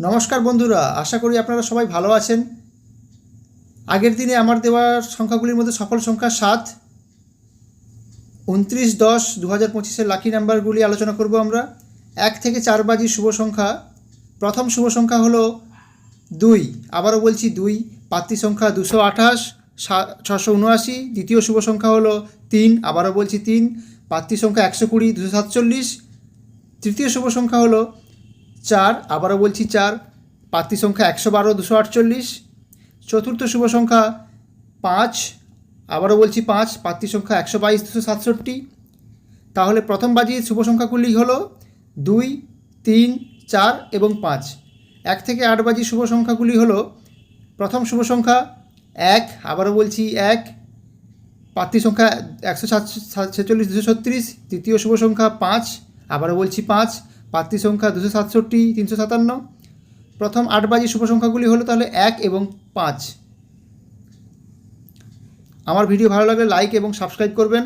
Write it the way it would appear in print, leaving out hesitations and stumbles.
নমস্কার বন্ধুরা, আশা করি আপনারা সবাই ভালো আছেন। আগের দিনে আমার দেওয়া সংখ্যাগুলির মধ্যে সফল সংখ্যা 7, 29-10-2025 লাকি নাম্বারগুলি আলোচনা করব আমরা। 1 থেকে 4 বাজি শুভ সংখ্যা। প্রথম শুভ সংখ্যা হলো 2, আবারও বলছি 2, পাত্রী সংখ্যা 228, 679। দ্বিতীয় শুভ সংখ্যা হলো 3, আবারও বলছি 3, পাত্রী সংখ্যা 120, 247। তৃতীয় শুভ সংখ্যা হলো 4, আবারও বলছি 4, পাত্রী সংখ্যা 112, 248। চতুর্থ শুভ সংখ্যা 5, আবারও বলছি 5, পাত্রী সংখ্যা 122, 267। তাহলে প্রথম বাজির শুভ সংখ্যাগুলি হলো 2, 3, 4 এবং 5। 1 থেকে 8 বাজির শুভ সংখ্যাগুলি হলো প্রথম শুভ সংখ্যা 1, আবারও বলছি 1, পাত্রী সংখ্যা 146, 236। দ্বিতীয় শুভ সংখ্যা 5, আবারও বলছি 5, পাত্রী সংখ্যা 267, 357। প্রথম 8 বাজি শুভ সংখ্যাগুলি হলো তাহলে 1 এবং 5। আমার ভিডিও ভালো লাগলে লাইক এবং সাবস্ক্রাইব করবেন।